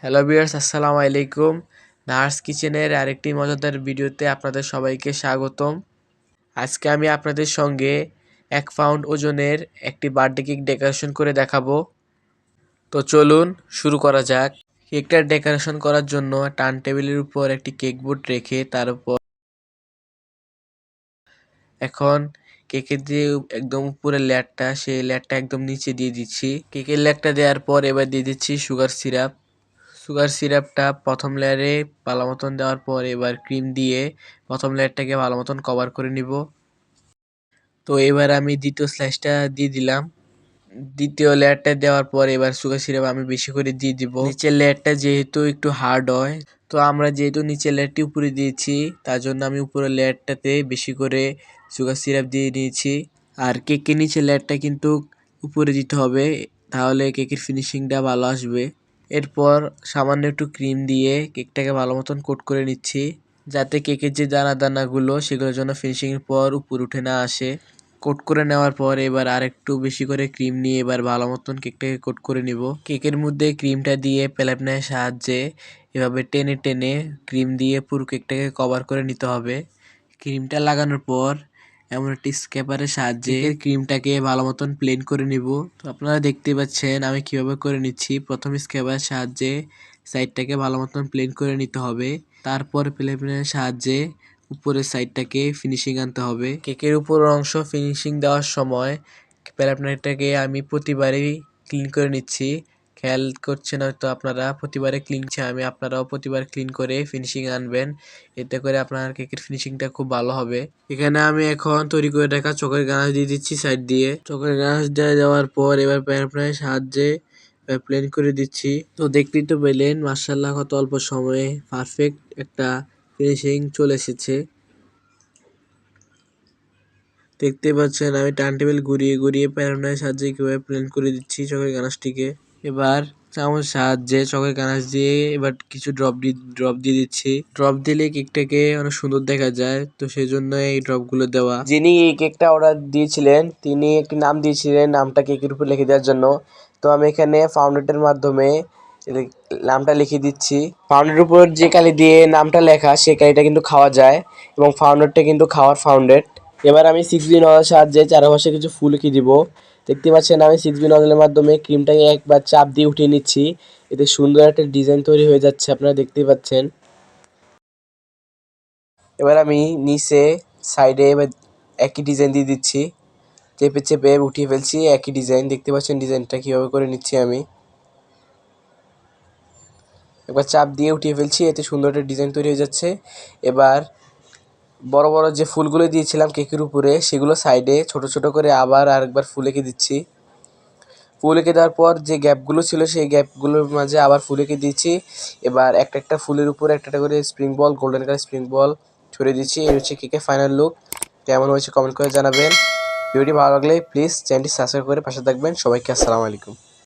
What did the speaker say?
Hello viewers, আসসালামু আলাইকুম। Nurse কিচেনের আরেকটি মজাদার ভিডিওতে আপনাদের সবাইকে স্বাগতম। আজকে আমি আপনাদের সঙ্গে 1 পাউন্ড ওজনের একটি বার্থডে কেক ডেকোরেশন করে দেখাবো। তো চলুন শুরু করা যাক। কেকটার ডেকোরেশন করার জন্য টার্ন টেবিলের উপর একটি কেক বোর্ড রেখে তার উপর এখন কেকের যে একদম উপরের লেয়ারটা সেই লেয়ারটা একদম নিচে দিয়ে দিচ্ছি। কেকের লেয়ারটা দেওয়ার পর এবার দিয়ে দিচ্ছি সুগার সিরাপ। সুগার সিরাপটা প্রথম লেয়ারে ভালো মতন দেওয়ার পর এবার ক্রিম দিয়ে প্রথম লেয়ারটাকে ভালো মতন কভার করে নিব। তো এবার আমি দ্বিতীয় স্লাইসটা দিয়ে দিলাম। দ্বিতীয় লেয়ারটা দেওয়ার পর এবার সুগার সিরাপ আমি বেশি করে দিয়ে দিব। নিচের লেয়ারটা যেহেতু একটু হার্ড হয়, তো আমরা যেহেতু নিচের লেয়ারটি উপরে দিয়েছি তার জন্য আমি উপরের লেয়ারটাতে বেশি করে সুগার সিরাপ দিয়ে নিয়েছি। আর কেকের নিচের লেয়ারটা কিন্তু উপরে দিতে হবে, তাহলে কেকের ফিনিশিংটা ভালো আসবে। এরপর সামান্য একটু ক্রিম দিয়ে কেকটাকে ভালো মতন কোট করে নিচ্ছি, যাতে কেকের যে দানা দানাগুলো সেগুলোর জন্য ফিনিশিংয়ের পর উপর উঠে না আসে। কোট করে নেওয়ার পর এবার আরেকটু বেশি করে ক্রিম নিয়ে এবার ভালো মতন কেকটাকে কোট করে নিব। কেকের মধ্যে ক্রিমটা দিয়ে প্যালেপনের সাহায্যে এভাবে টেনে টেনে ক্রিম দিয়ে পুরো কেকটাকে কভার করে নিতে হবে। ক্রিমটা লাগানোর পর এমন একটি স্ক্র্যাপারের সাহায্যে ক্রিমটাকে ভালো মতন প্লেন করে নিব। তো আপনারা দেখতে পাচ্ছেন আমি কিভাবে করে নিচ্ছি। প্রথম স্ক্র্যাপারের সাহায্যে সাইডটাকে ভালো মতন প্লেন করে নিতে হবে, তারপর প্লেনের সাহায্যে উপরের সাইডটাকে ফিনিশিং আনতে হবে। কেকের উপরের অংশ ফিনিশিং দেওয়ার সময় প্যালেপনারটাকে আমি প্রতিবারই ক্লিন করে নিচ্ছি। খেয়াল করছেন হয়তো আপনারা, প্রতিবারে ক্লিনছে আমি, আপনারাও প্রতিবার ক্লিন করে ফিনিশিং আনবেন, এতে করে আপনার কেকের ফিনিশিংটা খুব ভালো হবে। এখানে আমি এখন তৈরি করে রাখা চকের গানাশ দিয়ে দিচ্ছি সাইড দিয়ে। চকের গানাশ দিয়ে দেওয়ার পর এবার প্যালেপনারের সাহায্যে প্লেন করে দিচ্ছি। তো দেখতেই তো পেলেন মাশাআল্লাহ কত অল্প সময়ে পারফেক্ট একটা ফিনিশিং চলে এসেছে। দেখতে পাচ্ছেন আমি টার্ন টেবিল ঘুরিয়ে ঘুরিয়ে প্যালেপনারের সাহায্যে কিভাবে প্লেন করে দিচ্ছি চকের গানাশটিকে। এবার চামচ সাহায্যে চকের গানাশ দিয়ে এবার কিছু ড্রপ দিয়ে দিচ্ছি। ড্রপ দিলে কেকটাকে অনেক সুন্দর দেখা যায়, তো সেই জন্য এই ড্রপগুলো দেওয়া। যিনি এই কেকটা অর্ডার দিয়েছিলেন তিনি একটি নাম দিয়েছিলেন, নামটা কেকের উপর লিখে দেওয়ার জন্য। তো আমি এখানে ফাউন্ডেটের মাধ্যমে নামটা লিখে দিচ্ছি। ফাউন্ডের উপর যে কালি দিয়ে নামটা লেখা সেই কালিটা কিন্তু খাওয়া যায় এবং ফাউন্ডেটটা কিন্তু খাওয়ার ফাউন্ডেট। এবার আমি 6B নজলের সাহায্যে চারপাশে কিছু ফুল এঁকে দিব। দেখতে পাচ্ছেন আমি 6B নজলের মাধ্যমে ক্রিমটাকে একবার চাপ দিয়ে উঠিয়ে নিচ্ছি, এতে সুন্দর একটা ডিজাইন তৈরি হয়ে যাচ্ছে, আপনারা দেখতেই পাচ্ছেন। এবার আমি নিচে সাইডে এবার একই ডিজাইন দিয়ে দিচ্ছি, চেপে চেপে উঠিয়ে ফেলছি একই ডিজাইন। দেখতে পাচ্ছেন ডিজাইনটা কীভাবে করে নিচ্ছি আমি, একবার চাপ দিয়ে উঠিয়ে ফেলছি, এতে সুন্দর একটা ডিজাইন তৈরি হয়ে যাচ্ছে। এবার বড় বড় যে ফুলগুলো দিয়েছিলাম কেকের উপরে সেগুলো সাইডে ছোট ছোট করে আবার আরেকবার ফুল এঁকে দিচ্ছি। ফুল এঁকে দেওয়ার পর যে গ্যাপগুলো ছিল সেই গ্যাপগুলোর মাঝে আবার ফুল এঁকে দিচ্ছি। এবার একটা একটা ফুলের উপরে একটা একটা করে স্প্রিং বল, গোল্ডেন কালার স্প্রিং বল ছড়িয়ে দিচ্ছি। এই হচ্ছে কেকের ফাইনাল লুক। কেমন হয়েছে কমেন্ট করে জানাবেন। ভিডিওটি ভালো লাগলে প্লিজ চ্যানেলটি সাবস্ক্রাইব করে পাশে থাকবেন। সবাইকে আসসালামু আলাইকুম।